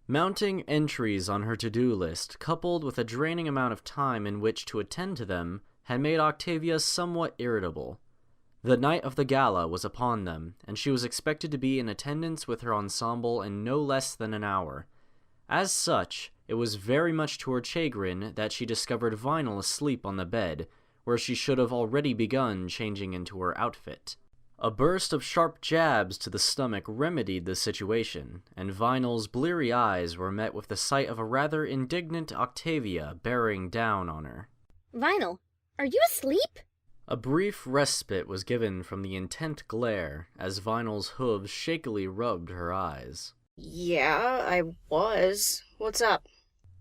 Mounting entries on her to-do list, coupled with a draining amount of time in which to attend to them, had made Octavia somewhat irritable. The night of the gala was upon them, and she was expected to be in attendance with her ensemble in no less than an hour. As such, it was very much to her chagrin that she discovered Vinyl asleep on the bed, where she should have already begun changing into her outfit. A burst of sharp jabs to the stomach remedied the situation, and Vinyl's bleary eyes were met with the sight of a rather indignant Octavia bearing down on her. Vinyl, are you asleep? A brief respite was given from the intent glare as Vinyl's hooves shakily rubbed her eyes. Yeah, I was. What's up?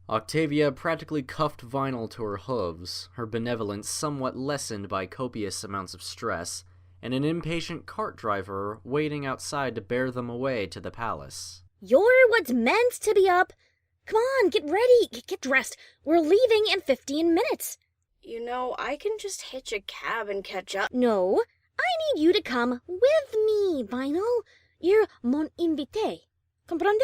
Octavia practically cuffed Vinyl to her hooves, her benevolence somewhat lessened by copious amounts of stress, and an impatient cart driver waiting outside to bear them away to the palace. You're what's meant to be up. Come on, get ready, get dressed. We're leaving in 15 minutes. You know, I can just hitch a cab and catch up. No, I need you to come with me, Vinyl. You're mon invité. Comprende?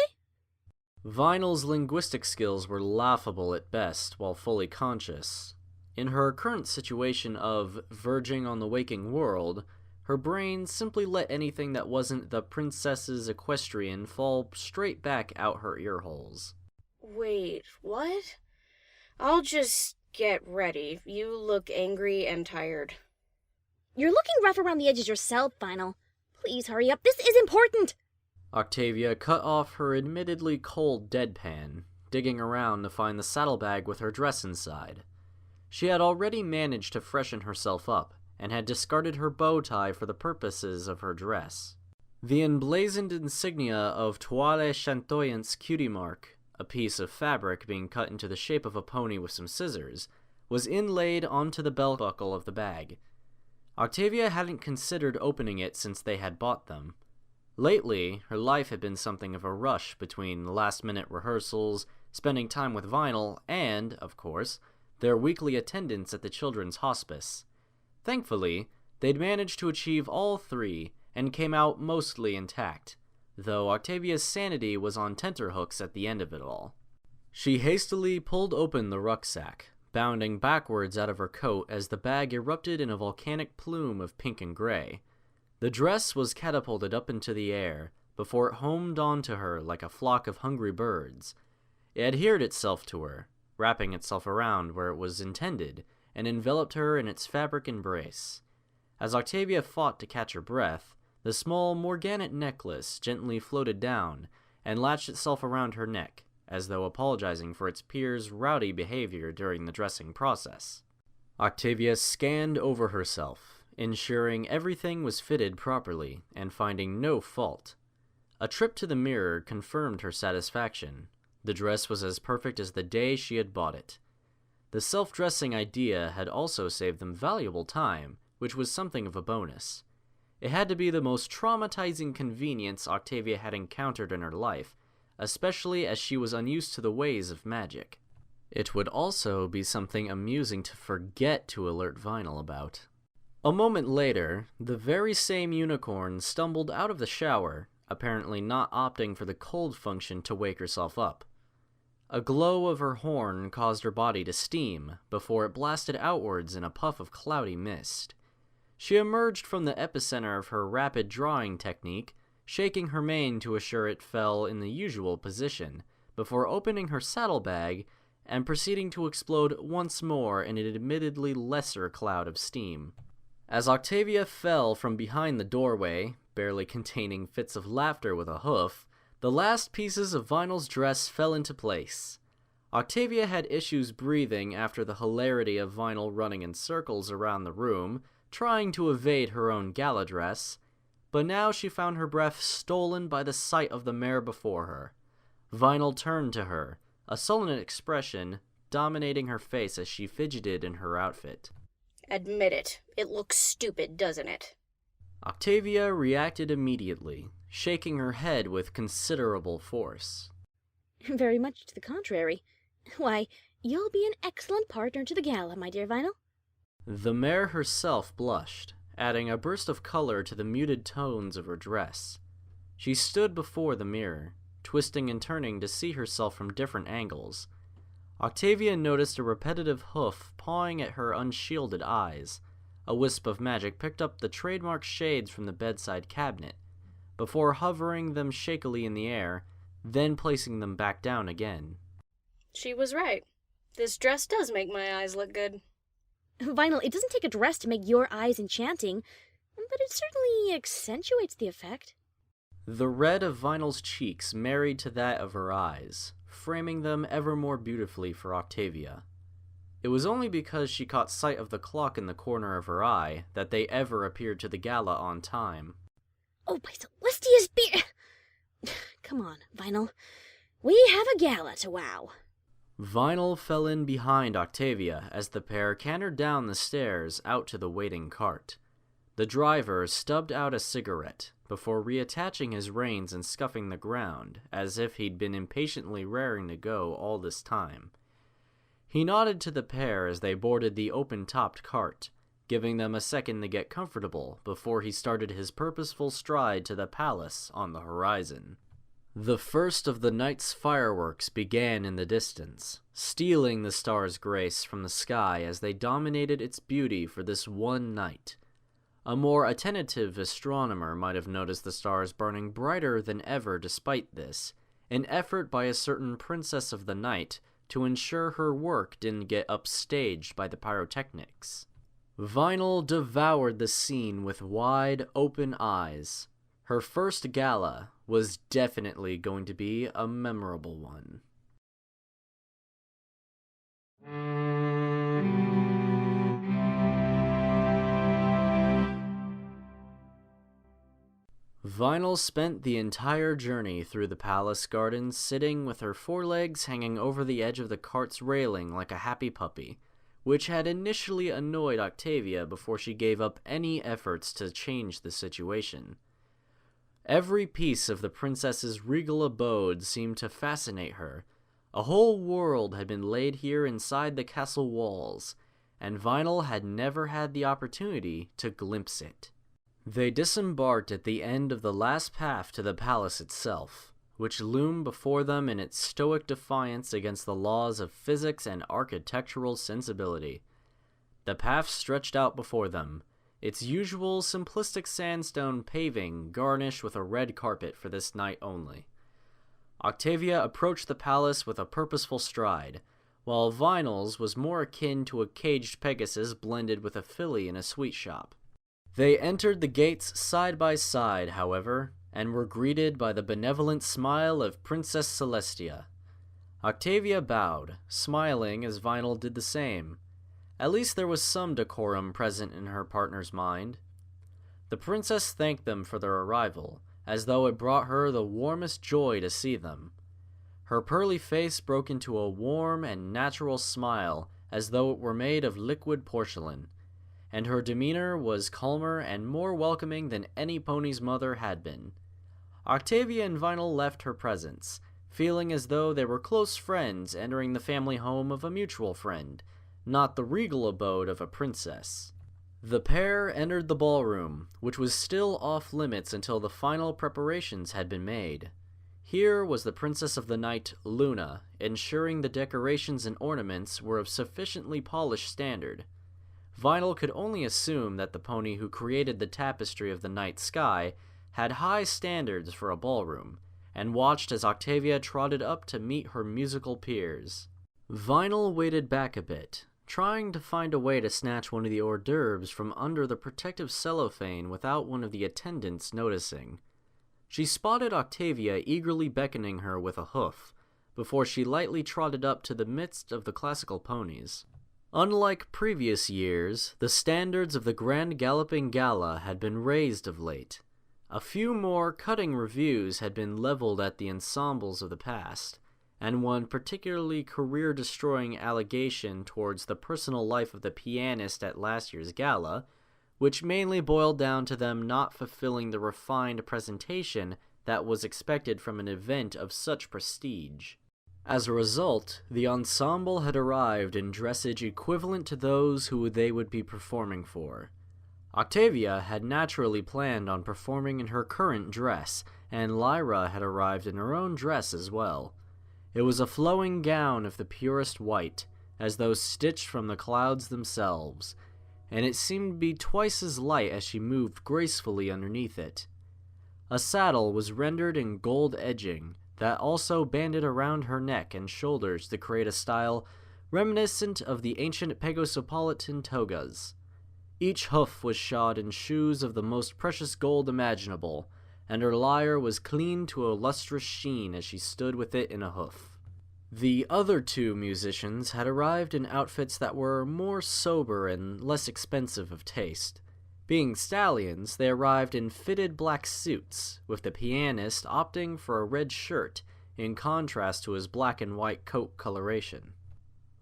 Vinyl's linguistic skills were laughable at best while fully conscious. In her current situation of verging on the waking world, her brain simply let anything that wasn't the princess's equestrian fall straight back out her earholes. Wait, what? I'll just get ready. You look angry and tired. You're looking rough around the edges yourself, Vinyl. Please hurry up. This is important. Octavia cut off her admittedly cold deadpan, digging around to find the saddlebag with her dress inside. She had already managed to freshen herself up, and had discarded her bow tie for the purposes of her dress. The emblazoned insignia of Toile Chantoyant's cutie mark, a piece of fabric being cut into the shape of a pony with some scissors, was inlaid onto the belt buckle of the bag. Octavia hadn't considered opening it since they had bought them. Lately, her life had been something of a rush between last-minute rehearsals, spending time with Vinyl, and, of course, their weekly attendance at the children's hospice. Thankfully, they'd managed to achieve all three, and came out mostly intact, though Octavia's sanity was on tenterhooks at the end of it all. She hastily pulled open the rucksack, bounding backwards out of her coat as the bag erupted in a volcanic plume of pink and gray. The dress was catapulted up into the air, before it homed onto her like a flock of hungry birds. It adhered itself to her, wrapping itself around where it was intended, and enveloped her in its fabric embrace. As Octavia fought to catch her breath, the small morganite necklace gently floated down, and latched itself around her neck, as though apologizing for its peers' rowdy behavior during the dressing process. Octavia scanned over herself, ensuring everything was fitted properly, and finding no fault. A trip to the mirror confirmed her satisfaction. The dress was as perfect as the day she had bought it. The self-dressing idea had also saved them valuable time, which was something of a bonus. It had to be the most traumatizing convenience Octavia had encountered in her life, especially as she was unused to the ways of magic. It would also be something amusing to forget to alert Vinyl about. A moment later, the very same unicorn stumbled out of the shower, apparently not opting for the cold function to wake herself up. A glow of her horn caused her body to steam, before it blasted outwards in a puff of cloudy mist. She emerged from the epicenter of her rapid drawing technique, shaking her mane to assure it fell in the usual position, before opening her saddlebag and proceeding to explode once more in an admittedly lesser cloud of steam. As Octavia fell from behind the doorway, barely containing fits of laughter with a hoof, the last pieces of Vinyl's dress fell into place. Octavia had issues breathing after the hilarity of Vinyl running in circles around the room, trying to evade her own gala dress, but now she found her breath stolen by the sight of the mare before her. Vinyl turned to her, a sullen expression dominating her face as she fidgeted in her outfit. Admit it. It looks stupid, doesn't it? Octavia reacted immediately, shaking her head with considerable force. Very much to the contrary. Why, you'll be an excellent partner to the gala, my dear Vinyl. The mare herself blushed, adding a burst of color to the muted tones of her dress. She stood before the mirror, twisting and turning to see herself from different angles. Octavia noticed a repetitive hoof pawing at her unshielded eyes. A wisp of magic picked up the trademark shades from the bedside cabinet, before hovering them shakily in the air, then placing them back down again. She was right. This dress does make my eyes look good. Vinyl, it doesn't take a dress to make your eyes enchanting, but it certainly accentuates the effect. The red of Vinyl's cheeks married to that of her eyes, framing them ever more beautifully for Octavia. It was only because she caught sight of the clock in the corner of her eye that they ever appeared to the gala on time. Oh, by Celestia's beer! Come on, Vinyl. We have a gala to wow. Vinyl fell in behind Octavia as the pair cantered down the stairs out to the waiting cart. The driver stubbed out a cigarette before reattaching his reins and scuffing the ground, as if he'd been impatiently raring to go all this time. He nodded to the pair as they boarded the open-topped cart, giving them a second to get comfortable before he started his purposeful stride to the palace on the horizon. The first of the night's fireworks began in the distance, stealing the stars' grace from the sky as they dominated its beauty for this one night. A more attentive astronomer might have noticed the stars burning brighter than ever despite this, an effort by a certain princess of the night to ensure her work didn't get upstaged by the pyrotechnics. Vinyl devoured the scene with wide, open eyes. Her first gala was definitely going to be a memorable one. Vinyl spent the entire journey through the palace gardens sitting with her forelegs hanging over the edge of the cart's railing like a happy puppy, which had initially annoyed Octavia before she gave up any efforts to change the situation. Every piece of the princess's regal abode seemed to fascinate her. A whole world had been laid here inside the castle walls, and Vinyl had never had the opportunity to glimpse it. They disembarked at the end of the last path to the palace itself, which loomed before them in its stoic defiance against the laws of physics and architectural sensibility. The path stretched out before them, its usual simplistic sandstone paving garnished with a red carpet for this night only. Octavia approached the palace with a purposeful stride, while Vinyl's was more akin to a caged Pegasus blended with a filly in a sweet shop. They entered the gates side by side, however, and were greeted by the benevolent smile of Princess Celestia. Octavia bowed, smiling as Vinyl did the same. At least there was some decorum present in her partner's mind. The princess thanked them for their arrival, as though it brought her the warmest joy to see them. Her pearly face broke into a warm and natural smile, as though it were made of liquid porcelain, and her demeanor was calmer and more welcoming than any pony's mother had been. Octavia and Vinyl left her presence, feeling as though they were close friends entering the family home of a mutual friend, not the regal abode of a princess. The pair entered the ballroom, which was still off limits until the final preparations had been made. Here was the princess of the night, Luna, ensuring the decorations and ornaments were of sufficiently polished standard. Vinyl could only assume that the pony who created the tapestry of the night sky had high standards for a ballroom, and watched as Octavia trotted up to meet her musical peers. Vinyl waited back a bit, trying to find a way to snatch one of the hors d'oeuvres from under the protective cellophane without one of the attendants noticing. She spotted Octavia eagerly beckoning her with a hoof, before she lightly trotted up to the midst of the classical ponies. Unlike previous years, the standards of the Grand Galloping Gala had been raised of late. A few more cutting reviews had been leveled at the ensembles of the past, and one particularly career-destroying allegation towards the personal life of the pianist at last year's gala, which mainly boiled down to them not fulfilling the refined presentation that was expected from an event of such prestige. As a result, the ensemble had arrived in dressage equivalent to those who they would be performing for. Octavia had naturally planned on performing in her current dress, and Lyra had arrived in her own dress as well. It was a flowing gown of the purest white, as though stitched from the clouds themselves, and it seemed to be twice as light as she moved gracefully underneath it. A saddle was rendered in gold edging that also banded around her neck and shoulders to create a style reminiscent of the ancient Pegosopolitan togas. Each hoof was shod in shoes of the most precious gold imaginable, and her lyre was clean to a lustrous sheen as she stood with it in a hoof. The other two musicians had arrived in outfits that were more sober and less expensive of taste. Being stallions, they arrived in fitted black suits, with the pianist opting for a red shirt in contrast to his black and white coat coloration.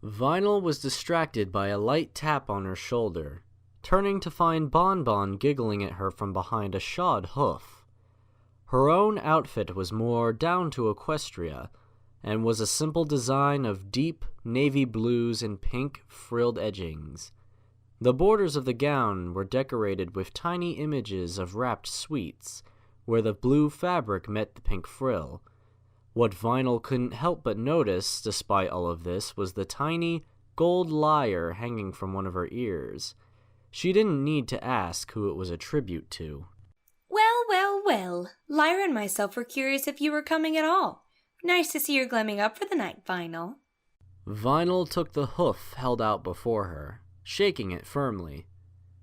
Vinyl was distracted by a light tap on her shoulder, turning to find Bonbon giggling at her from behind a shod hoof. Her own outfit was more down to Equestria, and was a simple design of deep navy blues and pink frilled edgings. The borders of the gown were decorated with tiny images of wrapped sweets, where the blue fabric met the pink frill. What Vinyl couldn't help but notice, despite all of this, was the tiny gold lyre hanging from one of her ears. She didn't need to ask who it was a tribute to. Well. Lyra and myself were curious if you were coming at all. Nice to see you're glemming up for the night, Vinyl. Vinyl took the hoof held out before her, shaking it firmly.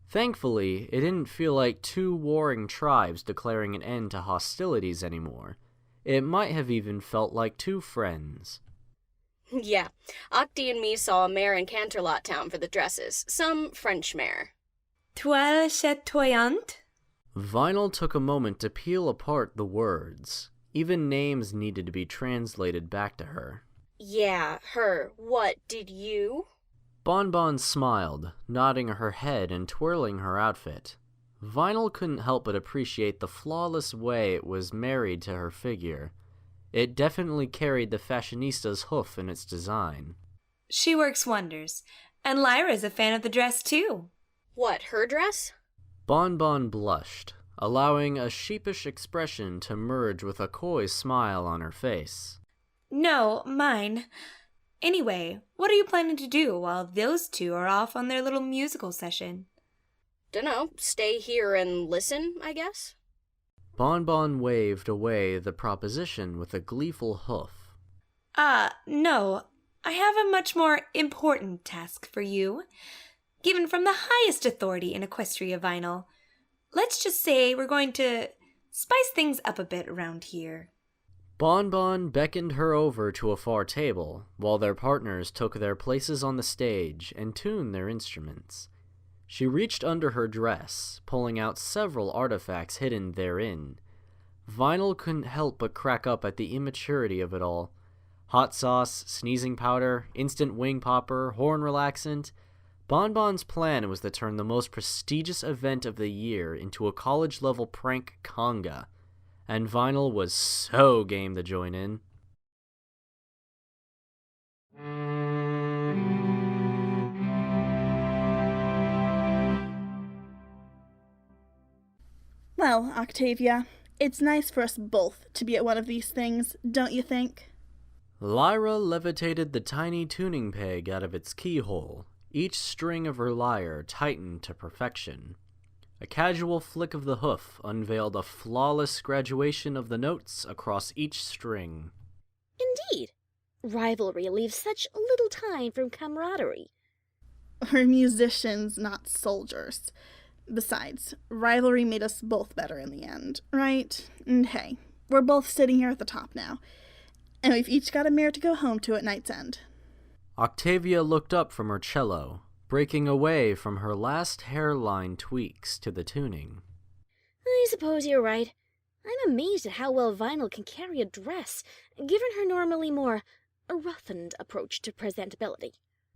Thankfully, it didn't feel like two warring tribes declaring an end to hostilities anymore. It might have even felt like two friends. Yeah, Octi and me saw a mare in Canterlot Town for the dresses. Some French mare. Toile chatoyante? Vinyl took a moment to peel apart the words. Even names needed to be translated back to her. Yeah, her. What, did you? Bonbon smiled, nodding her head and twirling her outfit. Vinyl couldn't help but appreciate the flawless way it was married to her figure. It definitely carried the fashionista's hoof in its design. She works wonders. And Lyra's a fan of the dress, too. What, her dress? Bonbon blushed, allowing a sheepish expression to merge with a coy smile on her face. No, mine. Anyway, what are you planning to do while those two are off on their little musical session? Dunno, stay here and listen, I guess? Bonbon waved away the proposition with a gleeful hoof. No. I have a much more important task for you, given from the highest authority in Equestria, Vinyl. Let's just say we're going to spice things up a bit around here. Bonbon beckoned her over to a far table, while their partners took their places on the stage and tuned their instruments. She reached under her dress, pulling out several artifacts hidden therein. Vinyl couldn't help but crack up at the immaturity of it all. Hot sauce, sneezing powder, instant wing popper, horn relaxant. Bonbon's plan was to turn the most prestigious event of the year into a college-level prank conga, and Vinyl was so game to join in. Well, Octavia, it's nice for us both to be at one of these things, don't you think? Lyra levitated the tiny tuning peg out of its keyhole, each string of her lyre tightened to perfection. A casual flick of the hoof unveiled a flawless graduation of the notes across each string. Indeed. Rivalry leaves such little time for camaraderie. We're musicians, not soldiers. Besides, rivalry made us both better in the end, right? And hey, we're both sitting here at the top now, and we've each got a mare to go home to at night's end. Octavia looked up from her cello, breaking away from her last hairline tweaks to the tuning. I suppose you're right. I'm amazed at how well Vinyl can carry a dress, given her normally more roughened approach to presentability.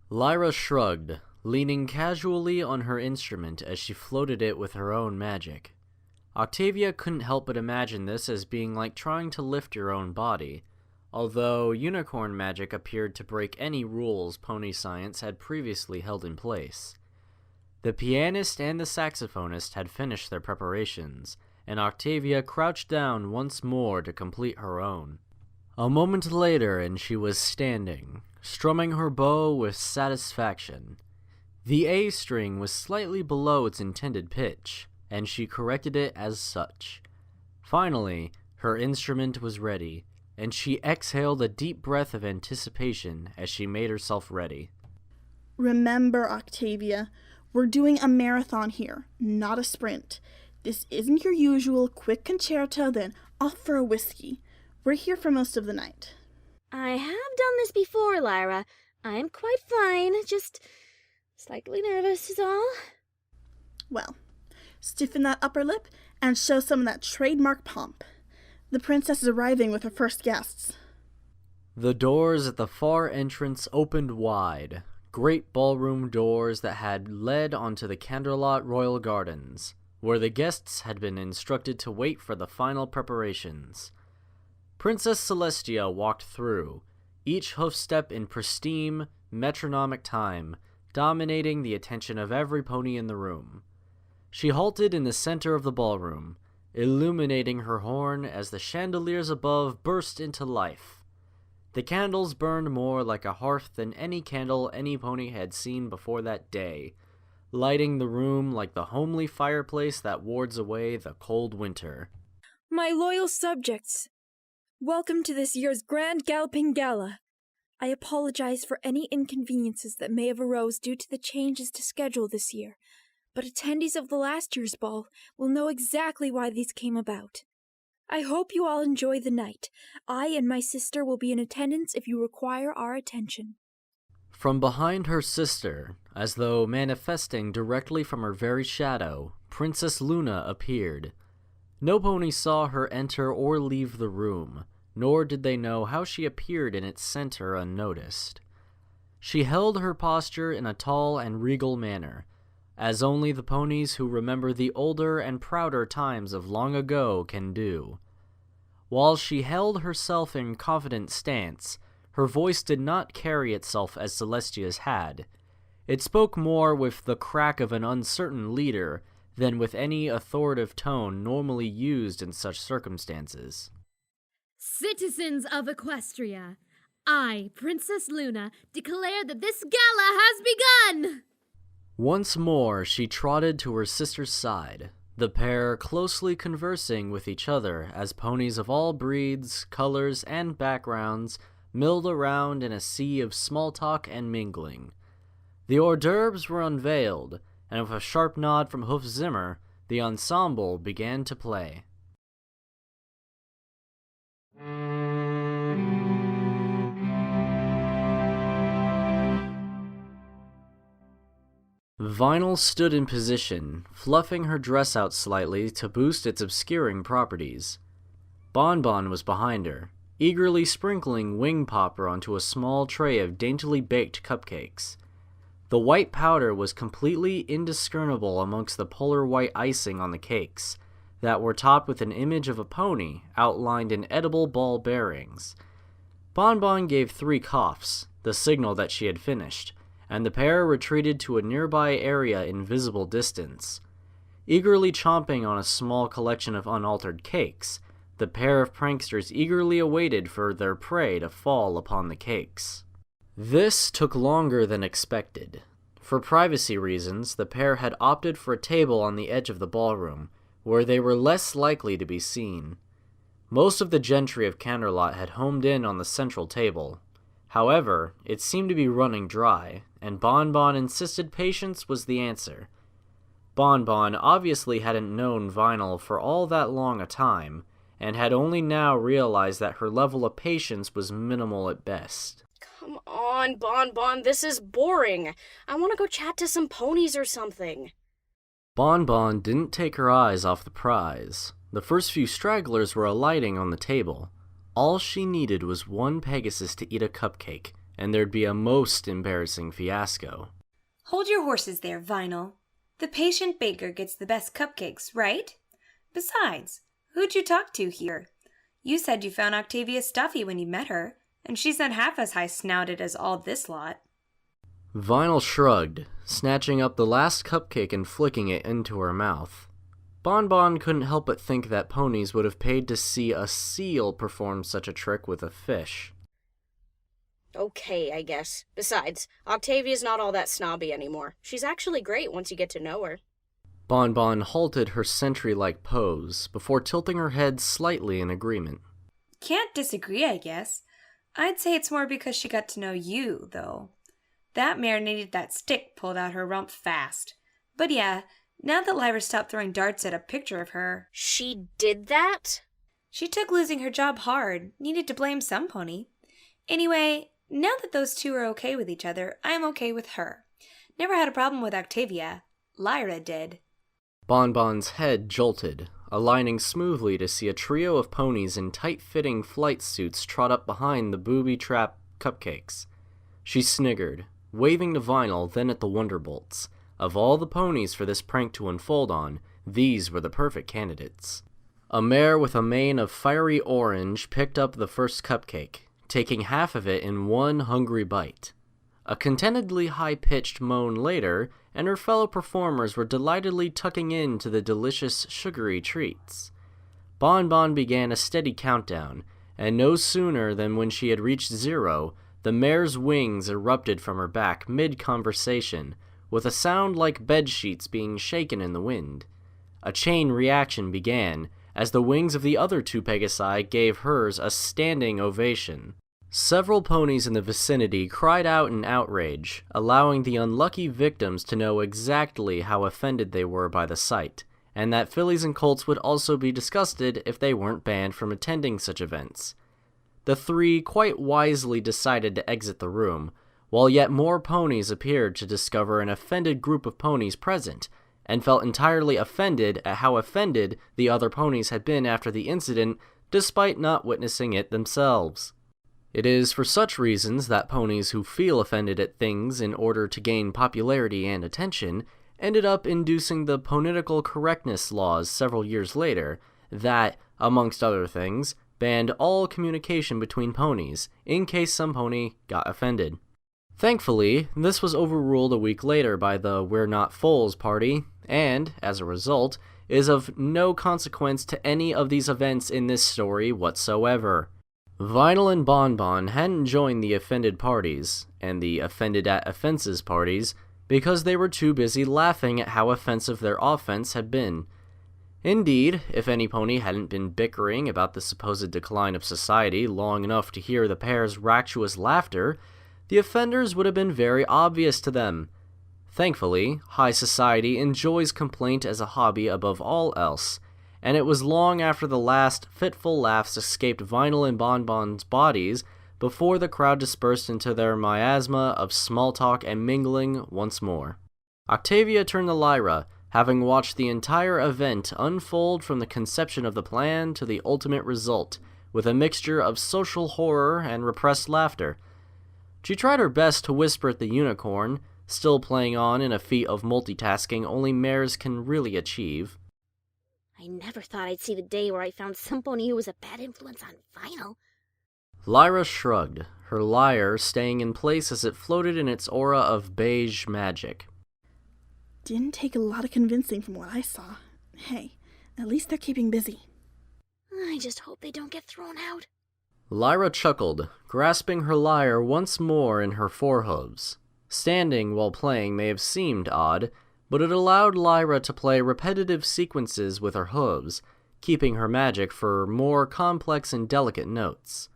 Lyra shrugged, leaning casually on her instrument as she floated it with her own magic. Octavia couldn't help but imagine this as being like trying to lift your own body, although unicorn magic appeared to break any rules pony science had previously held in place. The pianist and the saxophonist had finished their preparations, and Octavia crouched down once more to complete her own. A moment later, and she was standing, strumming her bow with satisfaction. The A string was slightly below its intended pitch, and she corrected it as such. Finally, her instrument was ready, and she exhaled a deep breath of anticipation as she made herself ready. Remember, Octavia, we're doing a marathon here, not a sprint. This isn't your usual quick concerto, then off for a whiskey. We're here for most of the night. I have done this before, Lyra. I'm quite fine, just slightly nervous is all. Well, stiffen that upper lip and show some of that trademark pomp. The princess is arriving with her first guests. The doors at the far entrance opened wide, great ballroom doors that had led onto the Candlelight Royal Gardens, where the guests had been instructed to wait for the final preparations. Princess Celestia walked through, each hoofstep in pristine, metronomic time, dominating the attention of every pony in the room. She halted in the center of the ballroom, illuminating her horn as the chandeliers above burst into life. The candles burned more like a hearth than any candle any pony had seen before that day, lighting the room like the homely fireplace that wards away the cold winter. My loyal subjects, welcome to this year's Grand Galloping Gala. I apologize for any inconveniences that may have arose due to the changes to schedule this year, but attendees of the last year's ball will know exactly why these came about. I hope you all enjoy the night. I and my sister will be in attendance if you require our attention. From behind her sister, as though manifesting directly from her very shadow, Princess Luna appeared. No pony saw her enter or leave the room, nor did they know how she appeared in its center unnoticed. She held her posture in a tall and regal manner, as only the ponies who remember the older and prouder times of long ago can do. While she held herself in confident stance, her voice did not carry itself as Celestia's had. It spoke more with the crack of an uncertain leader than with any authoritative tone normally used in such circumstances. Citizens of Equestria, I, Princess Luna, declare that this gala has begun! Once more she trotted to her sister's side, the pair closely conversing with each other as ponies of all breeds, colors, and backgrounds milled around in a sea of small talk and mingling. The hors d'oeuvres were unveiled, and with a sharp nod from Hoof Zimmer, the ensemble began to play. Vinyl stood in position, fluffing her dress out slightly to boost its obscuring properties. Bonbon was behind her, eagerly sprinkling wing popper onto a small tray of daintily baked cupcakes. The white powder was completely indiscernible amongst the polar white icing on the cakes, that were topped with an image of a pony outlined in edible ball bearings. Bonbon gave 3 coughs, the signal that she had finished, and the pair retreated to a nearby area in visible distance. Eagerly chomping on a small collection of unaltered cakes, the pair of pranksters eagerly awaited for their prey to fall upon the cakes. This took longer than expected. For privacy reasons, the pair had opted for a table on the edge of the ballroom, where they were less likely to be seen. Most of the gentry of Canterlot had homed in on the central table. However, it seemed to be running dry, and Bonbon insisted patience was the answer. Bonbon obviously hadn't known Vinyl for all that long a time, and had only now realized that her level of patience was minimal at best. Come on, Bonbon, this is boring. I want to go chat to some ponies or something. Bonbon didn't take her eyes off the prize. The first few stragglers were alighting on the table. All she needed was one Pegasus to eat a cupcake, and there'd be a most embarrassing fiasco. Hold your horses there, Vinyl. The patient baker gets the best cupcakes, right? Besides, who'd you talk to here? You said you found Octavia stuffy when you met her, and she's not half as high-snouted as all this lot. Vinyl shrugged, snatching up the last cupcake and flicking it into her mouth. Bonbon couldn't help but think that ponies would have paid to see a seal perform such a trick with a fish. Okay, I guess. Besides, Octavia's not all that snobby anymore. She's actually great once you get to know her. Bonbon halted her sentry-like pose before tilting her head slightly in agreement. Can't disagree, I guess. I'd say it's more because she got to know you, though. That mare needed that stick pulled out her rump fast. But yeah, now that Lyra stopped throwing darts at a picture of her... She did that? She took losing her job hard, needed to blame some pony. Anyway, now that those two are okay with each other, I'm okay with her. Never had a problem with Octavia. Lyra did. Bonbon's head jolted, aligning smoothly to see a trio of ponies in tight-fitting flight suits trot up behind the booby-trap cupcakes. She sniggered, waving to Vinyl, then at the Wonderbolts. Of all the ponies for this prank to unfold on, these were the perfect candidates. A mare with a mane of fiery orange picked up the first cupcake, taking half of it in one hungry bite. A contentedly high-pitched moan later, and her fellow performers were delightedly tucking into the delicious sugary treats. Bonbon began a steady countdown, and no sooner than when she had reached 0, the mare's wings erupted from her back mid-conversation, with a sound like bedsheets being shaken in the wind. A chain reaction began, as the wings of the other two Pegasi gave hers a standing ovation. Several ponies in the vicinity cried out in outrage, allowing the unlucky victims to know exactly how offended they were by the sight, and that fillies and colts would also be disgusted if they weren't banned from attending such events. The three quite wisely decided to exit the room, while yet more ponies appeared to discover an offended group of ponies present, and felt entirely offended at how offended the other ponies had been after the incident, despite not witnessing it themselves. It is for such reasons that ponies who feel offended at things in order to gain popularity and attention ended up inducing the political correctness laws several years later that, amongst other things, banned all communication between ponies in case some pony got offended. Thankfully, this was overruled a week later by the We're Not Fools party, and, as a result, is of no consequence to any of these events in this story whatsoever. Vinyl and Bonbon hadn't joined the offended parties, and the offended at offenses parties, because they were too busy laughing at how offensive their offense had been. Indeed, if any pony hadn't been bickering about the supposed decline of society long enough to hear the pair's raucous laughter, the offenders would have been very obvious to them. Thankfully, high society enjoys complaint as a hobby above all else, and it was long after the last fitful laughs escaped Vinyl and Bonbon's bodies before the crowd dispersed into their miasma of small talk and mingling once more. Octavia turned to Lyra, having watched the entire event unfold from the conception of the plan to the ultimate result, with a mixture of social horror and repressed laughter. She tried her best to whisper at the unicorn, still playing on in a feat of multitasking only mares can really achieve. I never thought I'd see the day where I found some pony who was a bad influence on Vinyl. Lyra shrugged, her lyre staying in place as it floated in its aura of beige magic. Didn't take a lot of convincing from what I saw. Hey, at least they're keeping busy. I just hope they don't get thrown out. Lyra chuckled, grasping her lyre once more in her forehooves. Standing while playing may have seemed odd, but it allowed Lyra to play repetitive sequences with her hooves, keeping her magic for more complex and delicate notes.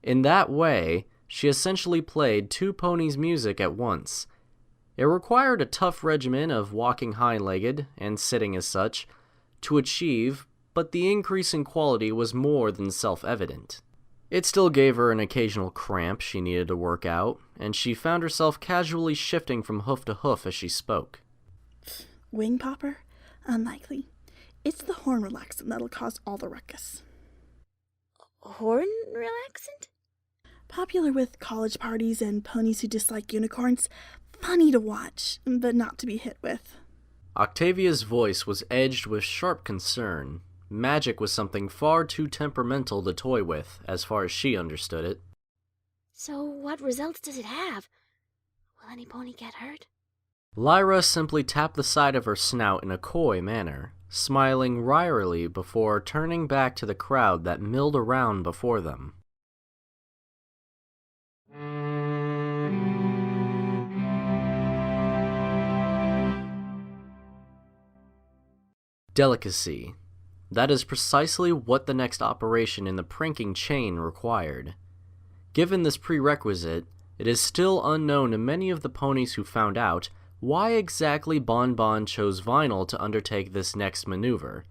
In that way, she essentially played two ponies' music at once. It required a tough regimen of walking hind-legged, and sitting as such, to achieve, but the increase in quality was more than self-evident. It still gave her an occasional cramp she needed to work out, and she found herself casually shifting from hoof to hoof as she spoke. Wing popper? Unlikely. It's the horn relaxant that'll cause all the ruckus. Horn relaxant? Popular with college parties and ponies who dislike unicorns. Funny to watch, but not to be hit with. Octavia's voice was edged with sharp concern. Magic was something far too temperamental to toy with, as far as she understood it. So what results does it have? Will any pony get hurt? Lyra simply tapped the side of her snout in a coy manner, smiling wryly before turning back to the crowd that milled around before them. Delicacy. That is precisely what the next operation in the pranking chain required. Given this prerequisite, it is still unknown to many of the ponies who found out why exactly Bonbon chose Vinyl to undertake this next maneuver,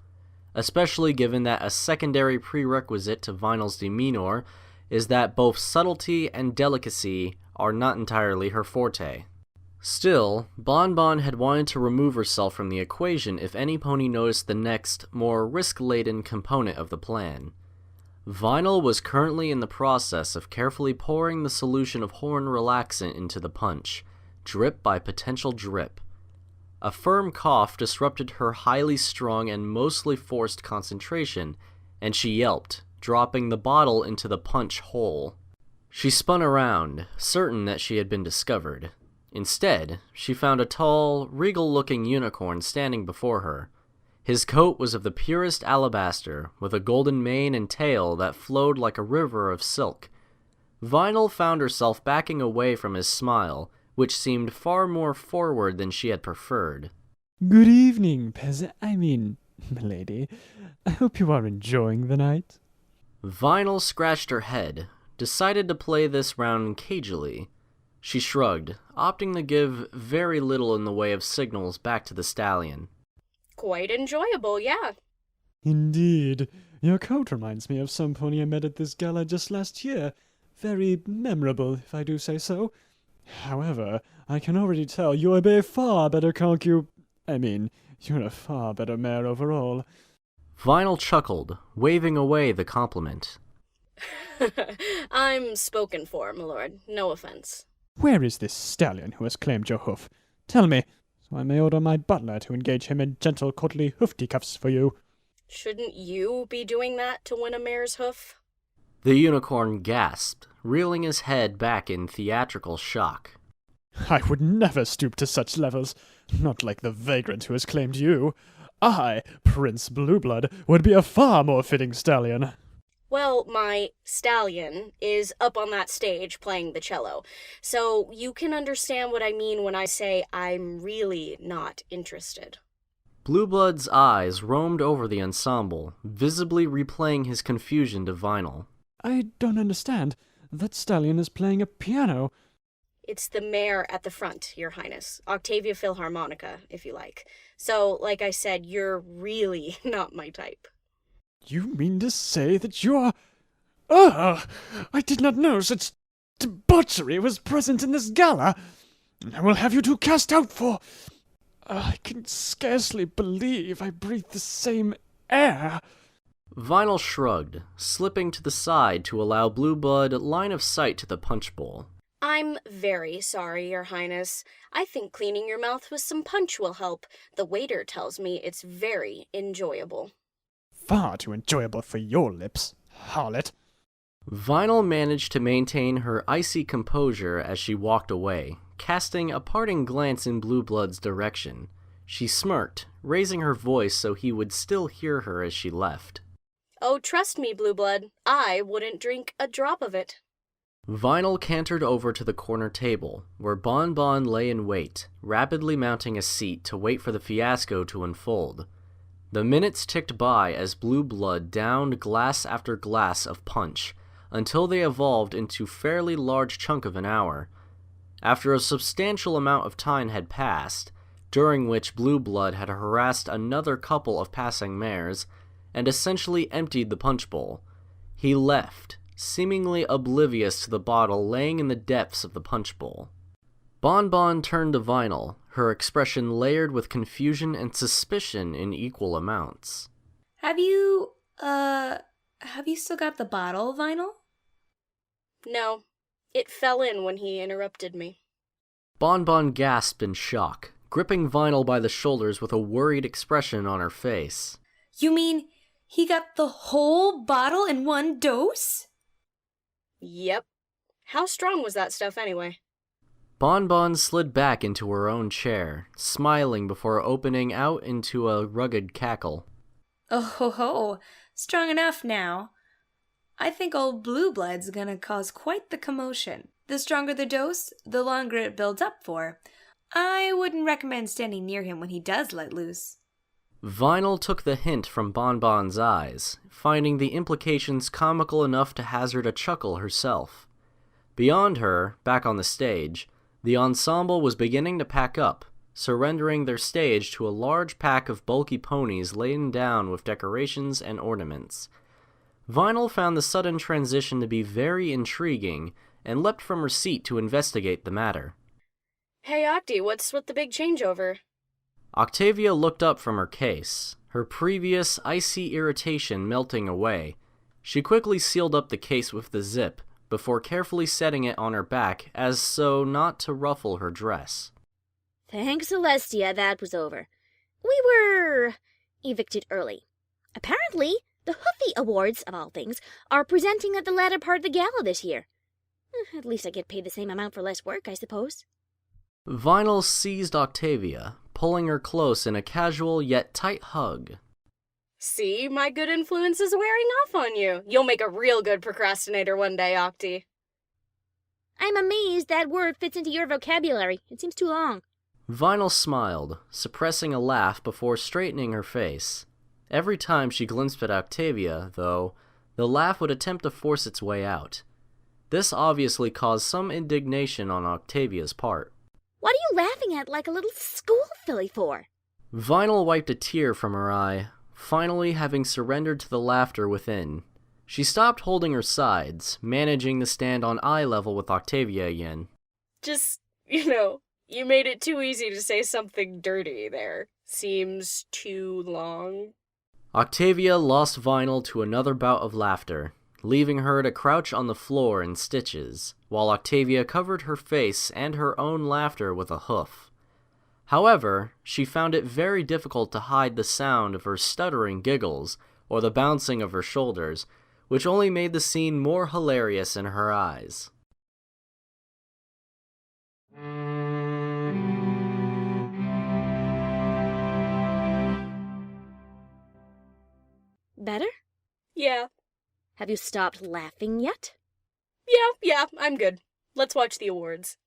especially given that a secondary prerequisite to Vinyl's demeanor is that both subtlety and delicacy are not entirely her forte. Still, Bonbon had wanted to remove herself from the equation if any pony noticed the next, more risk-laden component of the plan. Vinyl was currently in the process of carefully pouring the solution of horn relaxant into the punch, drip by potential drip. A firm cough disrupted her highly strung and mostly forced concentration, and she yelped, dropping the bottle into the punch hole. She spun around, certain that she had been discovered. Instead, she found a tall, regal-looking unicorn standing before her. His coat was of the purest alabaster, with a golden mane and tail that flowed like a river of silk. Vinyl found herself backing away from his smile, which seemed far more forward than she had preferred. Good evening, milady. I hope you are enjoying the night. Vinyl scratched her head, decided to play this round cagily. She shrugged, opting to give very little in the way of signals back to the stallion. Quite enjoyable, yeah. Indeed. Your coat reminds me of some pony I met at this gala just last year. Very memorable, if I do say so. However, I can already tell you're a far better you're a far better mare overall. Vinyl chuckled, waving away the compliment. I'm spoken for, my lord. No offense. Where is this stallion who has claimed your hoof? Tell me, so I may order my butler to engage him in gentle, courtly hoofty-cuffs for you. Shouldn't you be doing that to win a mare's hoof? The unicorn gasped, reeling his head back in theatrical shock. I would never stoop to such levels, not like the vagrant who has claimed you. I, Prince Blueblood, would be a far more fitting stallion. Well, my stallion is up on that stage playing the cello, so you can understand what I mean when I say I'm really not interested. Blueblood's eyes roamed over the ensemble, visibly replaying his confusion to Vinyl. I don't understand. That stallion is playing a piano. It's the mare at the front, Your Highness. Octavia Philharmonica, if you like. So, like I said, you're really not my type. You mean to say that you're... I did not know such debauchery was present in this gala. I will have you two cast out for... I can scarcely believe I breathe the same air. Vinyl shrugged, slipping to the side to allow Blueblood line of sight to the punch bowl. I'm very sorry, Your Highness. I think cleaning your mouth with some punch will help. The waiter tells me it's very enjoyable. Far too enjoyable for your lips, harlot. Vinyl managed to maintain her icy composure as she walked away, casting a parting glance in Blueblood's direction. She smirked, raising her voice so he would still hear her as she left. Oh, trust me, Blueblood, I wouldn't drink a drop of it. Vinyl cantered over to the corner table, where Bonbon lay in wait, rapidly mounting a seat to wait for the fiasco to unfold. The minutes ticked by as Blueblood downed glass after glass of punch, until they evolved into fairly large chunk of an hour. After a substantial amount of time had passed, during which Blueblood had harassed another couple of passing mares, and essentially emptied the punch bowl, he left, seemingly oblivious to the bottle laying in the depths of the punch bowl. Bonbon turned to Vinyl, her expression layered with confusion and suspicion in equal amounts. Have you still got the bottle, Vinyl? No, it fell in when he interrupted me. Bonbon gasped in shock, gripping Vinyl by the shoulders with a worried expression on her face. You mean he got the whole bottle in one dose? Yep. How strong was that stuff anyway? Bonbon slid back into her own chair, smiling before opening out into a rugged cackle. Oh ho ho, strong enough now. I think old Blueblood's gonna cause quite the commotion. The stronger the dose, the longer it builds up for. I wouldn't recommend standing near him when he does let loose. Vinyl took the hint from Bonbon's eyes, finding the implications comical enough to hazard a chuckle herself. Beyond her, back on the stage, the ensemble was beginning to pack up, surrendering their stage to a large pack of bulky ponies laden down with decorations and ornaments. Vinyl found the sudden transition to be very intriguing and leapt from her seat to investigate the matter. Hey, Octi, what's with the big changeover? Octavia looked up from her case, her previous icy irritation melting away. She quickly sealed up the case with the zip, before carefully setting it on her back as so not to ruffle her dress. Thanks, Celestia, that was over. We were evicted early. Apparently, the Hoofie Awards, of all things, are presenting at the latter part of the gala this year. At least I get paid the same amount for less work, I suppose. Vinyl seized Octavia, pulling her close in a casual yet tight hug. See, my good influence is wearing off on you. You'll make a real good procrastinator one day, Octi. I'm amazed that word fits into your vocabulary. It seems too long. Vinyl smiled, suppressing a laugh before straightening her face. Every time she glimpsed at Octavia, though, the laugh would attempt to force its way out. This obviously caused some indignation on Octavia's part. What are you laughing at like a little school filly for? Vinyl wiped a tear from her eye, finally having surrendered to the laughter within. She stopped holding her sides, managing to stand on eye level with Octavia again. Just, you made it too easy to say something dirty there. Seems too long. Octavia lost Vinyl to another bout of laughter, leaving her to crouch on the floor in stitches, while Octavia covered her face and her own laughter with a hoof. However, she found it very difficult to hide the sound of her stuttering giggles or the bouncing of her shoulders, which only made the scene more hilarious in her eyes. Better? Yeah. Have you stopped laughing yet? Yeah, I'm good. Let's watch the awards.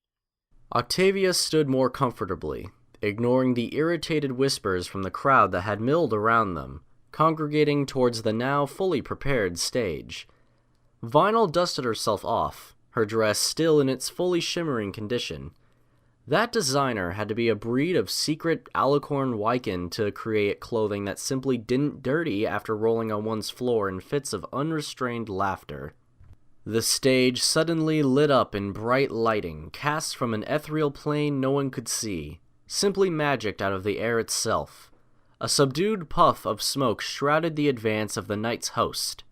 Octavia stood more comfortably, ignoring the irritated whispers from the crowd that had milled around them, congregating towards the now fully prepared stage. Vinyl dusted herself off, her dress still in its fully shimmering condition. That designer had to be a breed of secret alicorn Wycan to create clothing that simply didn't dirty after rolling on one's floor in fits of unrestrained laughter. The stage suddenly lit up in bright lighting cast from an ethereal plane no one could see, simply magicked out of the air itself. A subdued puff of smoke shrouded the advance of the night's host.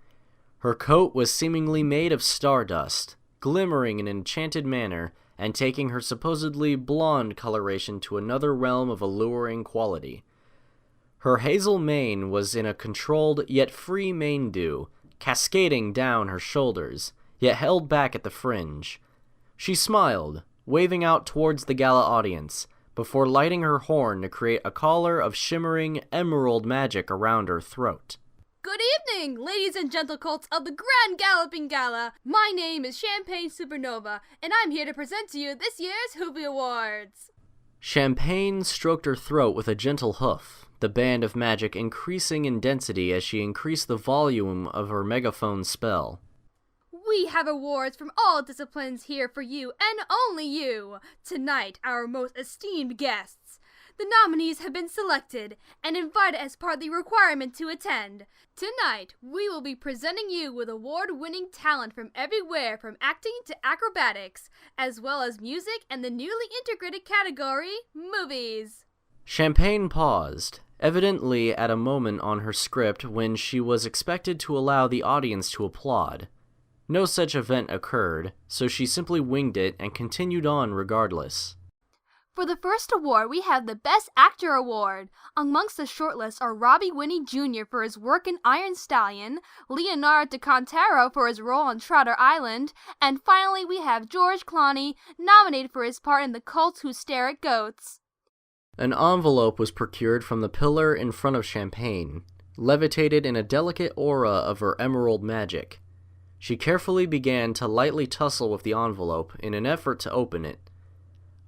Her coat was seemingly made of stardust, glimmering in an enchanted manner, and taking her supposedly blonde coloration to another realm of alluring quality. Her hazel mane was in a controlled yet free mane dew, cascading down her shoulders, yet held back at the fringe. She smiled, waving out towards the gala audience, before lighting her horn to create a collar of shimmering emerald magic around her throat. Good evening, ladies and gentlecolts of the Grand Galloping Gala. My name is Champagne Supernova, and I'm here to present to you this year's Hoofie Awards. Champagne stroked her throat with a gentle hoof, the band of magic increasing in density as she increased the volume of her megaphone spell. We have awards from all disciplines here for you, and only you. Tonight, our most esteemed guests. The nominees have been selected and invited as part of the requirement to attend. Tonight, we will be presenting you with award-winning talent from everywhere from acting to acrobatics, as well as music and the newly integrated category, movies. Champagne paused, evidently at a moment on her script when she was expected to allow the audience to applaud. No such event occurred, so she simply winged it and continued on regardless. For the first award, we have the Best Actor Award. Amongst the shortlists are Robbie Winnie Jr. for his work in Iron Stallion, Leonardo DiContero for his role on Trotter Island, and finally we have George Clooney, nominated for his part in The Cult Who Stare at Goats. An envelope was procured from the pillar in front of Champagne, levitated in a delicate aura of her emerald magic. She carefully began to lightly tussle with the envelope in an effort to open it.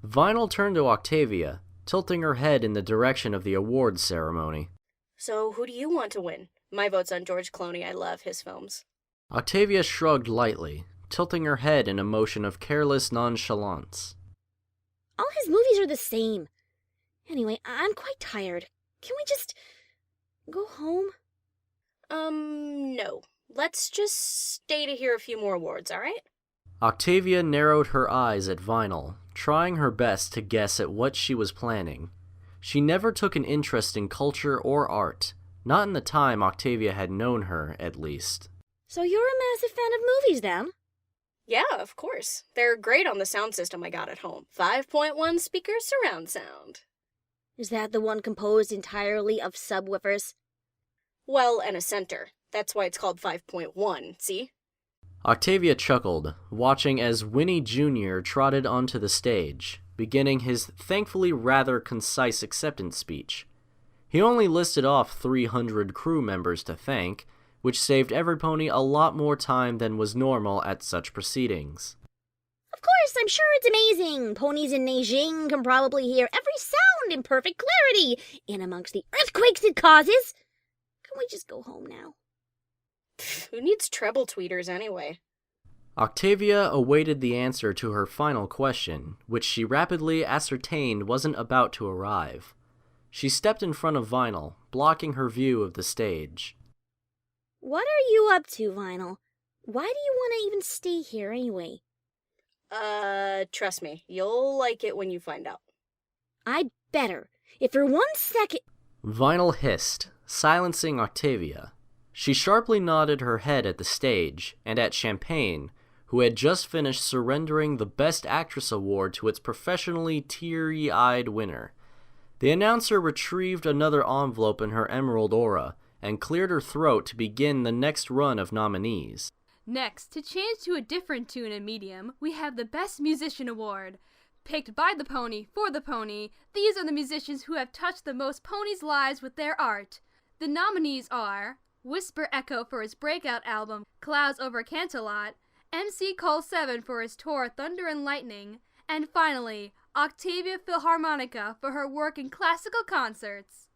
Vinyl turned to Octavia, tilting her head in the direction of the awards ceremony. So who do you want to win? My vote's on George Clooney. I love his films. Octavia shrugged lightly, tilting her head in a motion of careless nonchalance. All his movies are the same. Anyway, I'm quite tired. Can we just go home? No. Let's just stay to hear a few more awards, alright? Octavia narrowed her eyes at Vinyl, trying her best to guess at what she was planning. She never took an interest in culture or art, not in the time Octavia had known her, at least. So you're a massive fan of movies, then? Yeah, of course. They're great on the sound system I got at home. 5.1 speaker surround sound. Is that the one composed entirely of subwoofers? Well, and a center. That's why it's called 5.1, see? Octavia chuckled, watching as Winnie Jr. trotted onto the stage, beginning his thankfully rather concise acceptance speech. He only listed off 300 crew members to thank, which saved Everypony a lot more time than was normal at such proceedings. Of course, I'm sure it's amazing. Ponies in Beijing can probably hear every sound in perfect clarity, in amongst the earthquakes it causes. Can we just go home now? Who needs treble tweeters anyway? Octavia awaited the answer to her final question, which she rapidly ascertained wasn't about to arrive. She stepped in front of Vinyl, blocking her view of the stage. What are you up to, Vinyl? Why do you want to even stay here anyway? Trust me, you'll like it when you find out. I'd better. If for 1 second... Vinyl hissed, silencing Octavia. She sharply nodded her head at the stage, and at Champagne, who had just finished surrendering the Best Actress award to its professionally teary-eyed winner. The announcer retrieved another envelope in her emerald aura, and cleared her throat to begin the next run of nominees. Next, to change to a different tune and medium, we have the Best Musician Award. Picked by the pony, for the pony, these are the musicians who have touched the most ponies' lives with their art. The nominees are Whisper Echo for his breakout album, Clouds Over Canterlot, MC Cole 7 for his tour, Thunder and Lightning, and finally, Octavia Philharmonica for her work in classical concerts.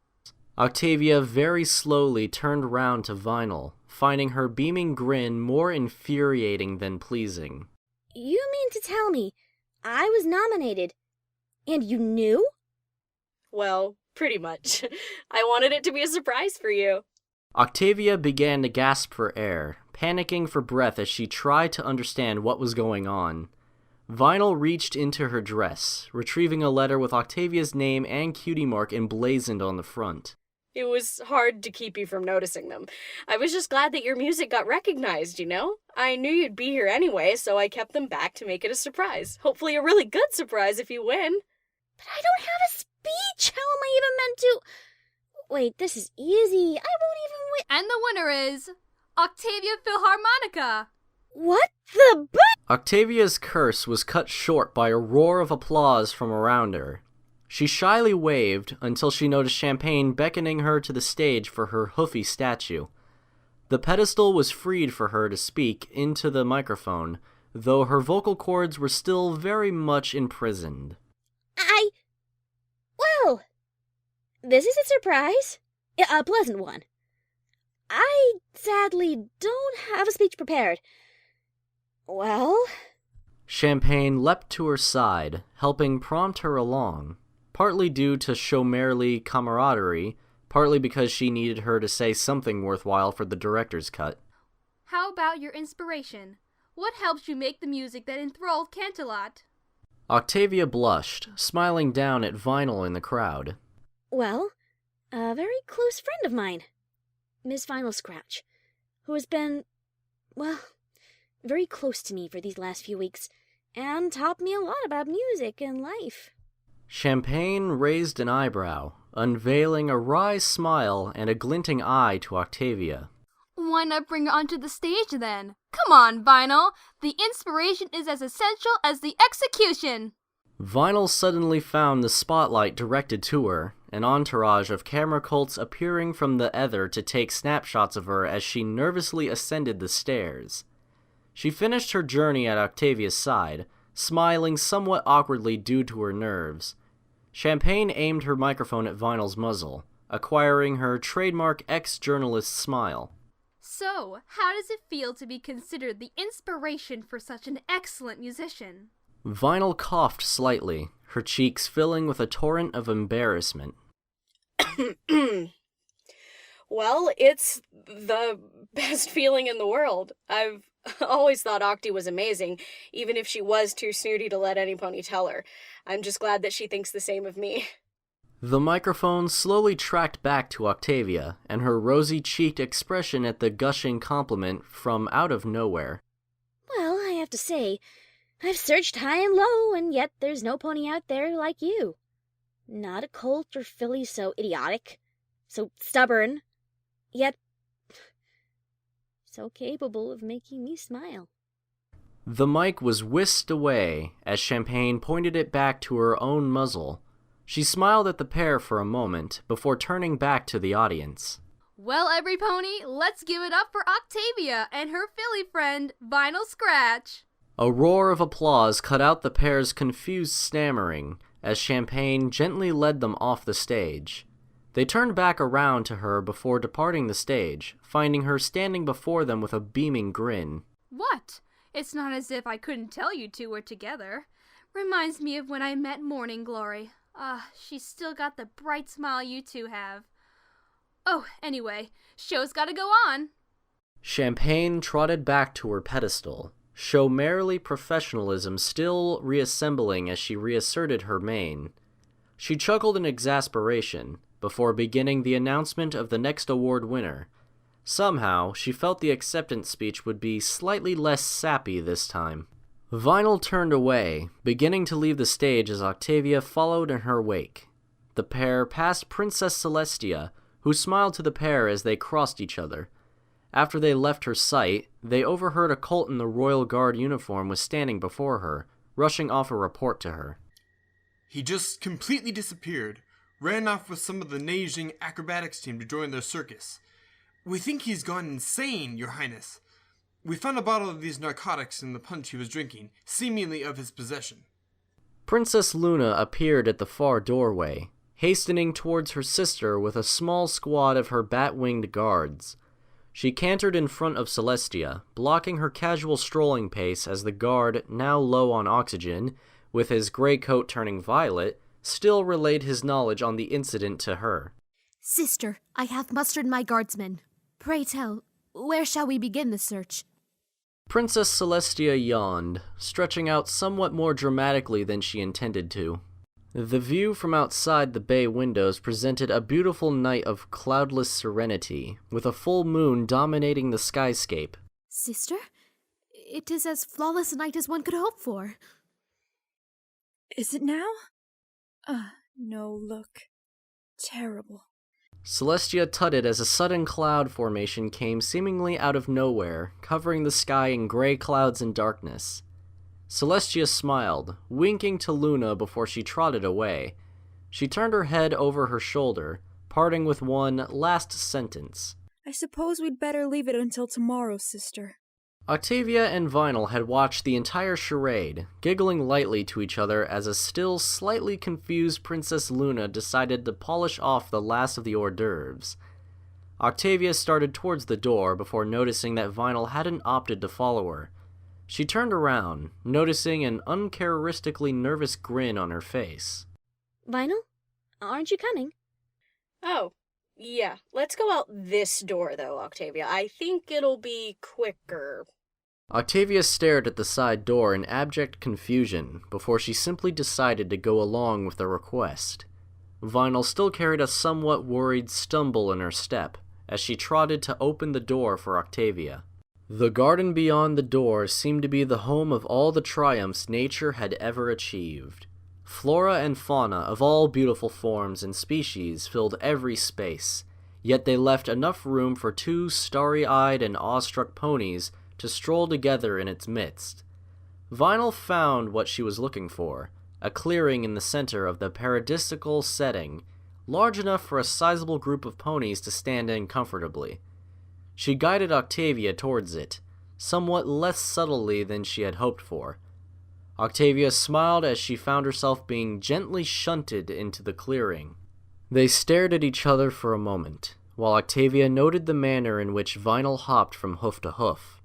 Octavia very slowly turned round to Vinyl, finding her beaming grin more infuriating than pleasing. You mean to tell me I was nominated, and you knew? Well, pretty much. I wanted it to be a surprise for you. Octavia began to gasp for air, panicking for breath as she tried to understand what was going on. Vinyl reached into her dress, retrieving a letter with Octavia's name and cutie mark emblazoned on the front. It was hard to keep you from noticing them. I was just glad that your music got recognized, you know? I knew you'd be here anyway, so I kept them back to make it a surprise. Hopefully a really good surprise if you win. But I don't have a speech! How am I even meant to... Wait, this is easy. I won't even win. And the winner is Octavia Philharmonica! What the Octavia's curse was cut short by a roar of applause from around her. She shyly waved until she noticed Champagne beckoning her to the stage for her Hoofie statue. The pedestal was freed for her to speak into the microphone, though her vocal cords were still very much imprisoned. Well, this is a surprise. A pleasant one. I sadly don't have a speech prepared. Well... Champagne leapt to her side, helping prompt her along, partly due to showmerely camaraderie, partly because she needed her to say something worthwhile for the director's cut. How about your inspiration? What helps you make the music that enthralled Canterlot? Octavia blushed, smiling down at Vinyl in the crowd. Well, a very close friend of mine, Miss Vinyl Scratch, who has been, well, very close to me for these last few weeks, and taught me a lot about music and life. Champagne raised an eyebrow, unveiling a wry smile and a glinting eye to Octavia. Why not bring it onto the stage then? Come on, Vinyl! The inspiration is as essential as the execution! Vinyl suddenly found the spotlight directed to her, an entourage of camera cults appearing from the ether to take snapshots of her as she nervously ascended the stairs. She finished her journey at Octavia's side, smiling somewhat awkwardly due to her nerves. Champagne aimed her microphone at Vinyl's muzzle, acquiring her trademark ex-journalist smile. So, how does it feel to be considered the inspiration for such an excellent musician? Vinyl coughed slightly, her cheeks filling with a torrent of embarrassment. Well, it's the best feeling in the world. I've always thought Octi was amazing, even if she was too snooty to let any pony tell her. I'm just glad that she thinks the same of me. The microphone slowly tracked back to Octavia, and her rosy-cheeked expression at the gushing compliment from out of nowhere. Well, I have to say, I've searched high and low, and yet there's no pony out there like you. Not a colt or filly so idiotic, so stubborn, yet so capable of making me smile. The mic was whisked away as Champagne pointed it back to her own muzzle. She smiled at the pair for a moment before turning back to the audience. Well, every pony, let's give it up for Octavia and her filly friend, Vinyl Scratch. A roar of applause cut out the pair's confused stammering as Champagne gently led them off the stage. They turned back around to her before departing the stage, finding her standing before them with a beaming grin. What? It's not as if I couldn't tell you two were together. Reminds me of when I met Morning Glory. She's still got the bright smile you two have. Oh, anyway, show's gotta go on. Champagne trotted back to her pedestal, show merely professionalism still reassembling as she reasserted her mane. She chuckled in exasperation before beginning the announcement of the next award winner. Somehow, she felt the acceptance speech would be slightly less sappy this time. Vinyl turned away, beginning to leave the stage as Octavia followed in her wake. The pair passed Princess Celestia, who smiled to the pair as they crossed each other. After they left her sight, they overheard a colt in the Royal Guard uniform was standing before her, rushing off a report to her. He just completely disappeared. Ran off with some of the Neijing acrobatics team to join their circus. We think he's gone insane, Your Highness. We found a bottle of these narcotics in the punch he was drinking, seemingly of his possession. Princess Luna appeared at the far doorway, hastening towards her sister with a small squad of her bat-winged guards. She cantered in front of Celestia, blocking her casual strolling pace as the guard, now low on oxygen, with his gray coat turning violet, still relayed his knowledge on the incident to her. Sister, I have mustered my guardsmen. Pray tell, where shall we begin the search? Princess Celestia yawned, stretching out somewhat more dramatically than she intended to. The view from outside the bay windows presented a beautiful night of cloudless serenity, with a full moon dominating the skyscape. Sister, it is as flawless a night as one could hope for. Is it now? No, look. Terrible. Celestia tutted as a sudden cloud formation came seemingly out of nowhere, covering the sky in gray clouds and darkness. Celestia smiled, winking to Luna before she trotted away. She turned her head over her shoulder, parting with one last sentence. I suppose we'd better leave it until tomorrow, sister. Octavia and Vinyl had watched the entire charade, giggling lightly to each other as a still slightly confused Princess Luna decided to polish off the last of the hors d'oeuvres. Octavia started towards the door before noticing that Vinyl hadn't opted to follow her. She turned around, noticing an uncharacteristically nervous grin on her face. Vinyl, aren't you coming? Oh, yeah. Let's go out this door, though, Octavia. I think it'll be quicker. Octavia stared at the side door in abject confusion before she simply decided to go along with the request. Vinyl still carried a somewhat worried stumble in her step as she trotted to open the door for Octavia. The garden beyond the door seemed to be the home of all the triumphs nature had ever achieved. Flora and fauna of all beautiful forms and species filled every space, yet they left enough room for two starry-eyed and awestruck ponies to stroll together in its midst. Vinyl found what she was looking for, a clearing in the center of the paradisical setting, large enough for a sizable group of ponies to stand in comfortably. She guided Octavia towards it, somewhat less subtly than she had hoped for. Octavia smiled as she found herself being gently shunted into the clearing. They stared at each other for a moment, while Octavia noted the manner in which Vinyl hopped from hoof to hoof.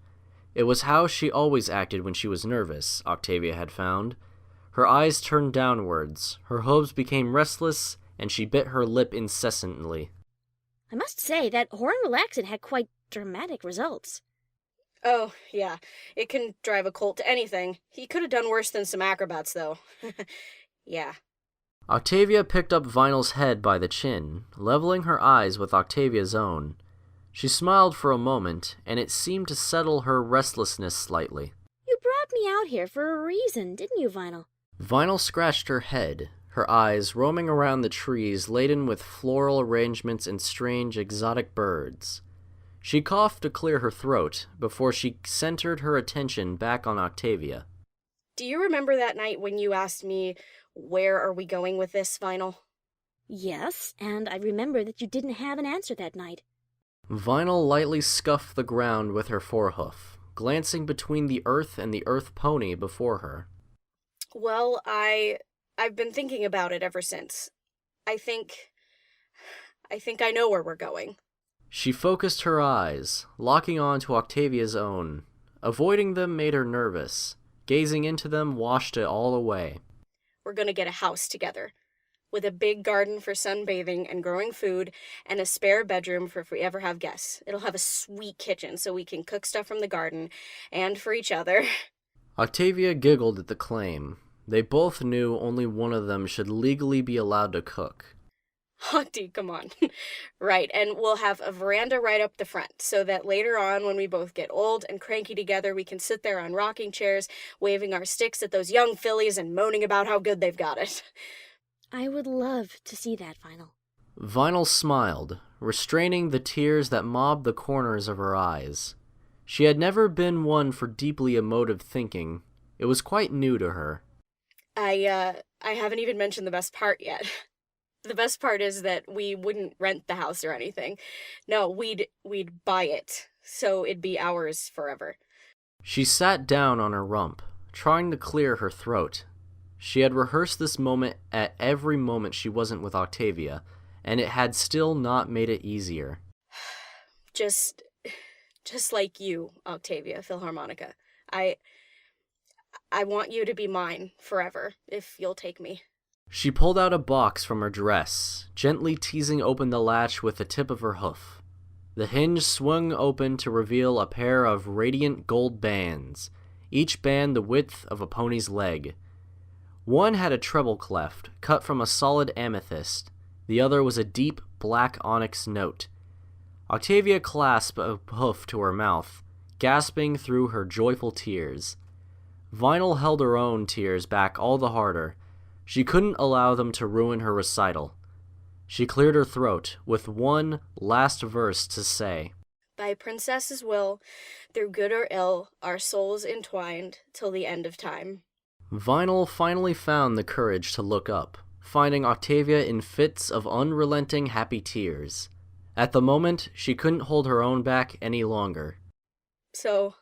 It was how she always acted when she was nervous, Octavia had found. Her eyes turned downwards, her hooves became restless, and she bit her lip incessantly. I must say that Horn Relaxant had quite dramatic results. Oh, yeah. It can drive a colt to anything. He could have done worse than some acrobats, though. Yeah. Octavia picked up Vinyl's head by the chin, leveling her eyes with Octavia's own. She smiled for a moment, and it seemed to settle her restlessness slightly. You brought me out here for a reason, didn't you, Vinyl? Vinyl scratched her head, her eyes roaming around the trees laden with floral arrangements and strange exotic birds. She coughed to clear her throat before she centered her attention back on Octavia. Do you remember that night when you asked me, where are we going with this, Vinyl? Yes, and I remember that you didn't have an answer that night. Vinyl lightly scuffed the ground with her forehoof, glancing between the earth and the earth pony before her. Well, I've been thinking about it ever since. I think I know where we're going. She focused her eyes, locking on to Octavia's own. Avoiding them made her nervous. Gazing into them washed it all away. We're gonna get a house together, with a big garden for sunbathing and growing food, and a spare bedroom for if we ever have guests. It'll have a sweet kitchen so we can cook stuff from the garden, and for each other. Octavia giggled at the claim. They both knew only one of them should legally be allowed to cook. Octi, come on. Right, and we'll have a veranda right up the front, so that later on, when we both get old and cranky together, we can sit there on rocking chairs, waving our sticks at those young fillies and moaning about how good they've got it. I would love to see that, Vinyl. Vinyl smiled, restraining the tears that mobbed the corners of her eyes. She had never been one for deeply emotive thinking. It was quite new to her. I haven't even mentioned the best part yet. The best part is that we wouldn't rent the house or anything. No, we'd buy it, so it'd be ours forever. She sat down on her rump, trying to clear her throat. She had rehearsed this moment at every moment she wasn't with Octavia, and it had still not made it easier. Just like you, Octavia Philharmonica. I want you to be mine forever, if you'll take me. She pulled out a box from her dress, gently teasing open the latch with the tip of her hoof. The hinge swung open to reveal a pair of radiant gold bands, each band the width of a pony's leg. One had a treble cleft, cut from a solid amethyst. The other was a deep, black onyx note. Octavia clasped a hoof to her mouth, gasping through her joyful tears. Vinyl held her own tears back all the harder. She couldn't allow them to ruin her recital. She cleared her throat, with one last verse to say. By princess's will, through good or ill, our souls entwined till the end of time. Vinyl finally found the courage to look up, finding Octavia in fits of unrelenting happy tears. At the moment, she couldn't hold her own back any longer. So,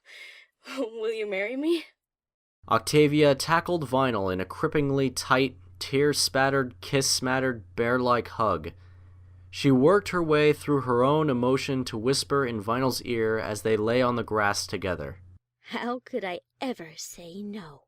will you marry me? Octavia tackled Vinyl in a cripplingly tight, tear-spattered, kiss-smattered, bear-like hug. She worked her way through her own emotion to whisper in Vinyl's ear as they lay on the grass together. How could I ever say no?